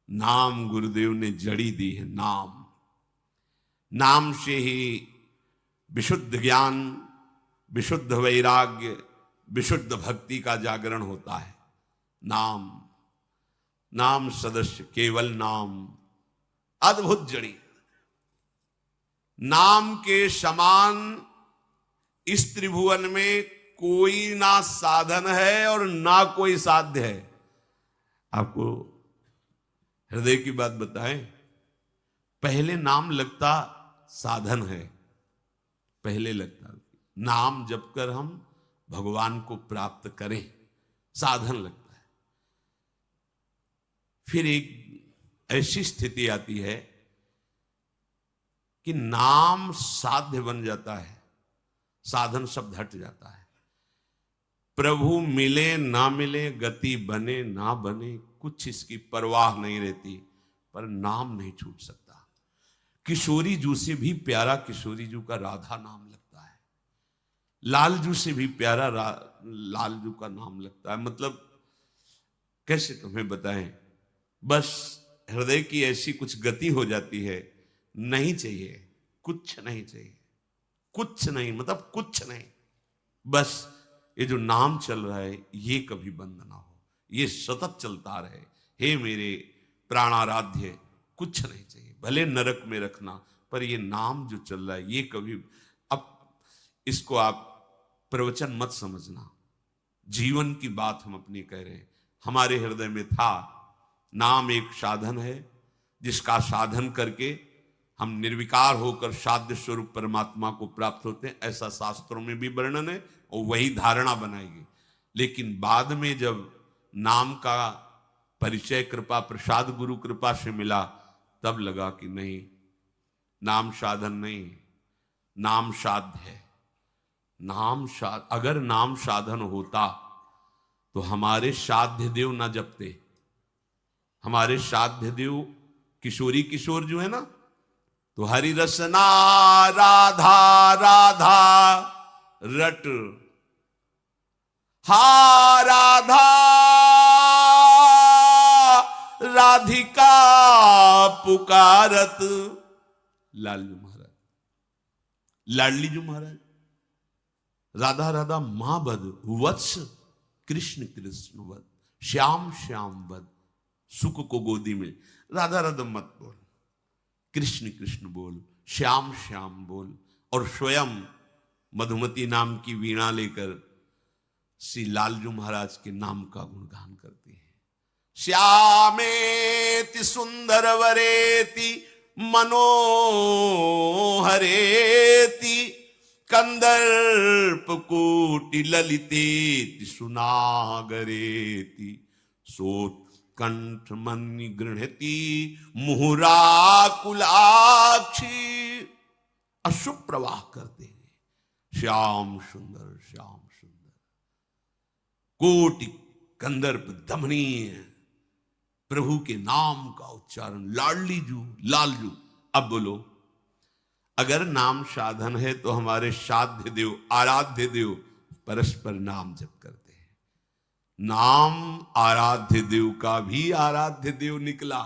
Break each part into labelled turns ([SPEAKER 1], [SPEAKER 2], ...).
[SPEAKER 1] नाम गुरुदेव ने जड़ी दी है। नाम, नाम से ही विशुद्ध ज्ञान, विशुद्ध वैराग्य, विशुद्ध भक्ति का जागरण होता है। नाम, नाम सदस्य केवल नाम, अद्भुत जड़ी। नाम के समान इस त्रिभुवन में कोई ना साधन है और ना कोई साध्य है। आपको हृदय की बात बताएं, पहले नाम लगता साधन है, पहले लगता नाम जप कर हम भगवान को प्राप्त करें, साधन लगता है। फिर एक ऐसी स्थिति आती है कि नाम साध्य बन जाता है, साधन शब्द हट जाता है। प्रभु मिले ना मिले, गति बने ना बने, कुछ इसकी परवाह नहीं रहती, पर नाम नहीं छूट सकता। किशोरी जू से भी प्यारा किशोरी जू का राधा नाम लगता है, लालजू से भी प्यारा लालजू का नाम लगता है। मतलब कैसे तुम्हें बताएं, बस हृदय की ऐसी कुछ गति हो जाती है, नहीं चाहिए, कुछ नहीं चाहिए, कुछ नहीं, मतलब कुछ नहीं, बस ये जो नाम चल रहा है ये कभी बंद ना हो, ये सतत चलता रहे। हे मेरे प्राणाराध्य, कुछ नहीं चाहिए, भले नरक में रखना, पर ये नाम जो चल रहा है ये कभी, अब इसको आप प्रवचन मत समझना, जीवन की बात हम अपनी कह रहे हैं। हमारे हृदय में था, नाम एक साधन है जिसका साधन करके हम निर्विकार होकर साध्य स्वरूप परमात्मा को प्राप्त होते हैं, ऐसा शास्त्रों में भी वर्णन है और वही धारणा बनाएगी। लेकिन बाद में जब नाम का परिचय कृपा प्रसाद गुरु कृपा से मिला, तब लगा कि नहीं, नाम साधन नहीं, नाम साध्य है। नाम अगर नाम साधन होता तो हमारे साध्य देव ना जपते। हमारे साध्य देव किशोरी किशोर जो है ना, तो हरि रसना राधा राधा रट, हा राधा राधिका पुकारत, लालजू महाराज, लाडली जू महाराज, राधा राधा मां बद, वत्स कृष्ण कृष्ण बद, श्याम श्याम बद, सुख को गोदी में। राधा राधा मत बोल, कृष्ण कृष्ण बोल, श्याम श्याम बोल। और स्वयं मधुमती नाम की वीणा लेकर श्री लालजू महाराज के नाम का गुणगान करती है। श्यामेति सुंदर वरेति मनोहरेति, कंदर्प कोटि ललितेति सुनागरेति, सोत कंठ मनि गृहति मुहुराकुलाक्षी। अशुभ प्रवाह करते हैं, श्याम सुंदर श्याम सुंदर, कोटि कंदर्प दमनीय, प्रभु के नाम का उच्चारण, लाडली जू लालजू। अब बोलो, अगर नाम साधन है तो हमारे साध्य देव आराध्य देव परस्पर नाम जप करते हैं। नाम आराध्य देव का भी आराध्य देव निकला।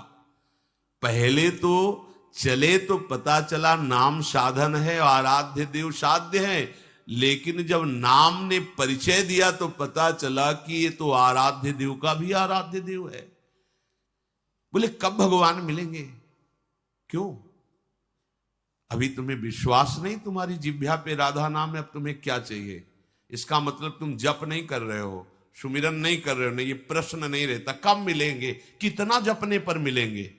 [SPEAKER 1] पहले तो चले तो पता चला नाम साधन है, आराध्य देव साध्य है, लेकिन जब नाम ने परिचय दिया तो पता चला कि ये तो आराध्य देव का भी आराध्य देव है। बोले कब भगवान मिलेंगे? क्यों? अभी तुम्हें विश्वास नहीं तुम्हारी जिह्वा पे राधा नाम है, अब तुम्हें क्या चाहिए? इसका मतलब तुम जप नहीं कर रहे हो, सुमिरन नहीं कर रहे हो। नहीं, ये प्रश्न नहीं रहता कब मिलेंगे, कितना जपने पर मिलेंगे,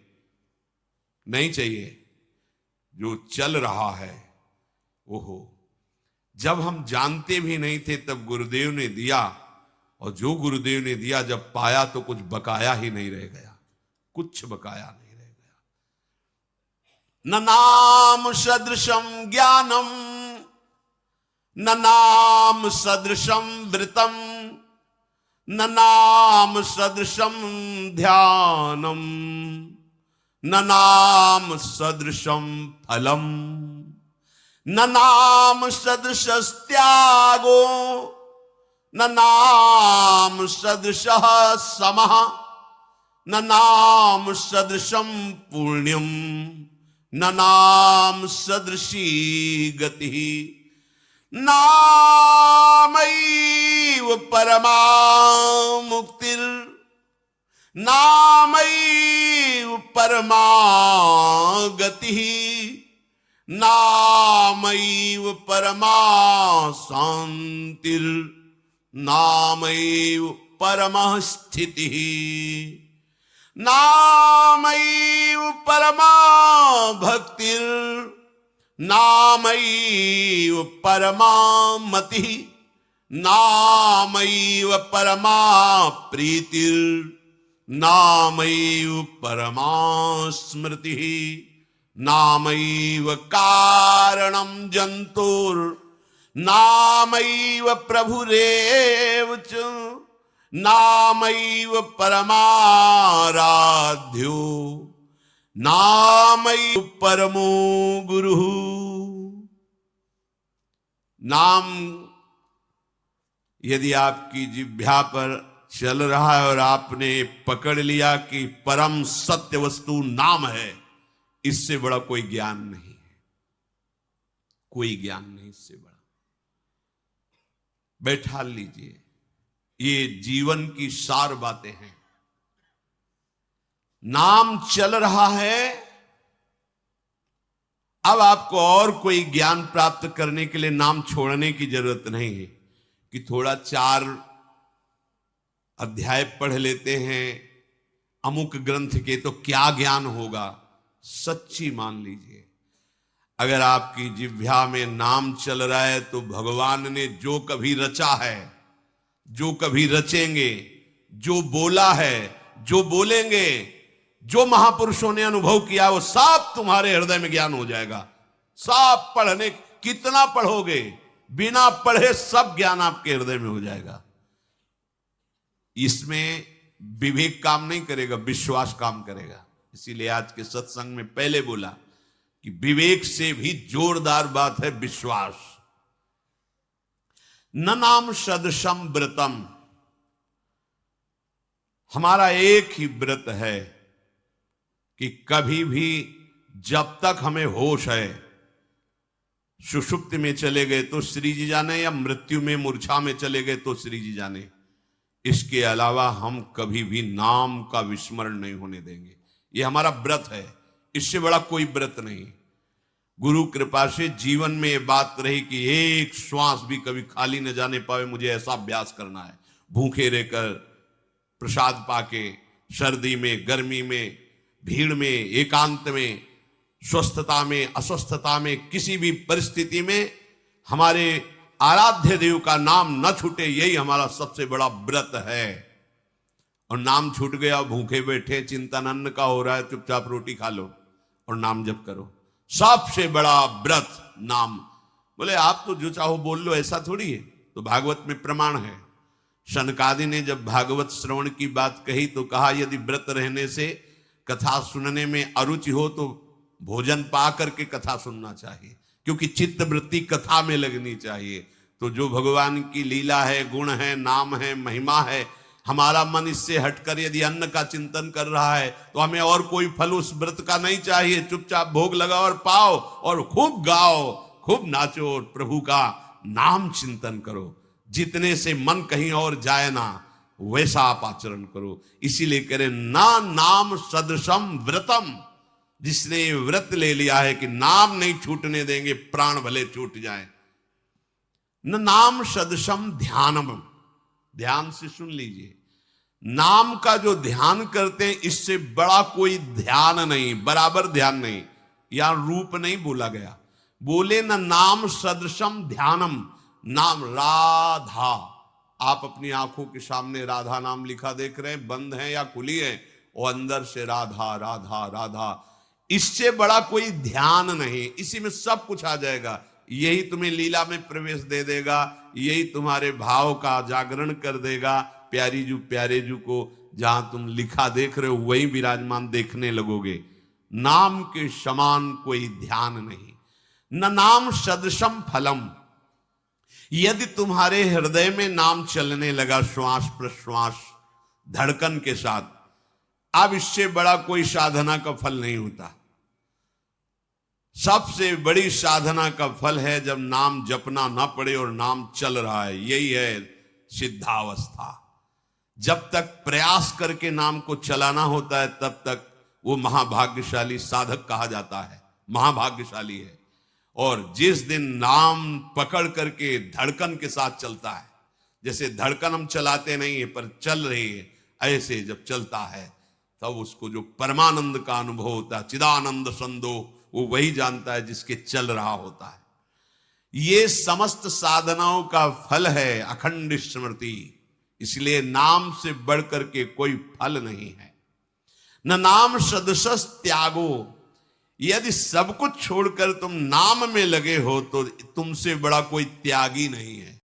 [SPEAKER 1] नहीं चाहिए। जो चल रहा है, ओहो, जब हम जानते भी नहीं थे तब गुरुदेव ने दिया, और जो गुरुदेव ने दिया जब पाया तो कुछ बकाया ही नहीं रह गया, कुछ बकाया नहीं रह गया। न नाम सदृशम ज्ञानम, न नाम सदृशम व्रतम, न नाम सदृशम ध्यानम, न नाम सदृशम फलम, न नाम सदृश त्यागो, न नाम सदृश समः, न नाम सदृशम पुण्यम न नाम सदृशी गति नामैव परमा मुक्तिर् नामैव परमा गतिः नामैव परमा शान्तिर् नामैव परमः स्थितिः नामैव परमा भक्तिर् नामैव परमा मतिः नामैव परमा प्रीतिर् नामैव परमा स्मृतिः नामैव कारणं जन्तुर् नामैव प्रभुरेव च नामैव परमाराध्यो नामैव परमो गुरुः। नाम यदि आपकी जिह्वा पर चल रहा है और आपने पकड़ लिया कि परम सत्य वस्तु नाम है, इससे बड़ा कोई ज्ञान नहीं है, कोई ज्ञान नहीं इससे बड़ा। बैठा लीजिए, ये जीवन की सार बातें हैं। नाम चल रहा है, अब आपको और कोई ज्ञान प्राप्त करने के लिए नाम छोड़ने की जरूरत नहीं है कि थोड़ा 4 अध्याय पढ़ लेते हैं अमुक ग्रंथ के तो क्या ज्ञान होगा। सच्ची मान लीजिए, अगर आपकी जिह्वा में नाम चल रहा है तो भगवान ने जो कभी रचा है, जो कभी रचेंगे, जो बोला है, जो बोलेंगे, जो महापुरुषों ने अनुभव किया, वो सब तुम्हारे हृदय में ज्ञान हो जाएगा। सब पढ़ने, कितना पढ़ोगे, बिना पढ़े सब ज्ञान आपके हृदय में हो जाएगा। इसमें विवेक काम नहीं करेगा, विश्वास काम करेगा। इसीलिए आज के सत्संग में पहले बोला कि विवेक से भी जोरदार बात है विश्वास। न नाम सदृशम व्रतम, हमारा एक ही व्रत है कि कभी भी जब तक हमें होश है, सुषुप्ति में चले गए तो श्री जी जाने, या मृत्यु में मूर्छा में चले गए तो श्री जी जाने, इसके अलावा हम कभी भी नाम का विस्मरण नहीं होने देंगे। यह हमारा व्रत है, इससे बड़ा कोई व्रत नहीं। गुरु कृपा से जीवन में यह बात रही कि एक श्वास भी कभी खाली न जाने पावे, मुझे ऐसा अभ्यास करना है। भूखे रहकर, प्रसाद पाके, सर्दी में, गर्मी में, भीड़ में, एकांत में, स्वस्थता में, अस्वस्थता में, किसी भी परिस्थिति में हमारे आराध्य देव का नाम न छूटे, यही हमारा सबसे बड़ा व्रत है। और नाम छूट गया, भूखे बैठे, चिंतन अन्न का हो रहा है, चुपचाप रोटी खा लो और नाम जप करो। सबसे बड़ा व्रत नाम। बोले आप तो जो चाहो बोल लो, ऐसा थोड़ी है। तो भागवत में प्रमाण है। शनकादि ने जब भागवत श्रवण की बात कही तो कहा यदि व्रत रहने से कथा सुनने में अरुचि हो तो भोजन पा करके कथा सुनना चाहिए, क्योंकि चित्त वृत्ति कथा में लगनी चाहिए। तो जो भगवान की लीला है, गुण है, नाम है, महिमा है, हमारा मन इससे हटकर यदि अन्न का चिंतन कर रहा है तो हमें और कोई फल उस व्रत का नहीं चाहिए। चुपचाप भोग लगाओ और पाओ और खूब गाओ, खूब नाचो और प्रभु का नाम चिंतन करो। जितने से मन कहीं और जाए ना, वैसा आप आचरण करो। इसीलिए कह रहे ना नाम सदृशम व्रतम। जिसने व्रत ले लिया है कि नाम नहीं छूटने देंगे, प्राण भले छूट जाए। न नाम सदृशम ध्यानम, ध्यान से सुन लीजिए, नाम का जो ध्यान करते हैं इससे बड़ा कोई ध्यान नहीं, बराबर ध्यान नहीं। यहां रूप नहीं बोला गया, बोले न नाम सदृशम ध्यानम। नाम राधा, आप अपनी आंखों के सामने राधा नाम लिखा देख रहे हैं, बंद है या खुली है, और अंदर से राधा राधा राधा, इससे बड़ा कोई ध्यान नहीं। इसी में सब कुछ आ जाएगा। यही तुम्हें लीला में प्रवेश दे देगा, यही तुम्हारे भाव का जागरण कर देगा। प्यारी जू प्यारे जू को जहां तुम लिखा देख रहे हो वही विराजमान देखने लगोगे। नाम के समान कोई ध्यान नहीं। न नाम सदृशम फलम, यदि तुम्हारे हृदय में नाम चलने लगा श्वास प्रश्वास धड़कन के साथ, अब इससे बड़ा कोई साधना का फल नहीं होता। सबसे बड़ी साधना का फल है जब नाम जपना ना पड़े और नाम चल रहा है, यही है सिद्धावस्था। जब तक प्रयास करके नाम को चलाना होता है तब तक वो महाभाग्यशाली साधक कहा जाता है, महाभाग्यशाली है। और जिस दिन नाम पकड़ करके धड़कन के साथ चलता है, जैसे धड़कन हम चलाते नहीं है पर चल रही है, ऐसे जब चलता है तब उसको जो परमानंद का अनुभव होता है, चिदानंद संदो, वो वही जानता है जिसके चल रहा होता है। ये समस्त साधनाओं का फल है अखंड स्मृति। इसलिए नाम से बढ़कर के कोई फल नहीं है। न नाम सदसस त्यागो, यदि सब कुछ छोड़कर तुम नाम में लगे हो तो तुमसे बड़ा कोई त्यागी नहीं है।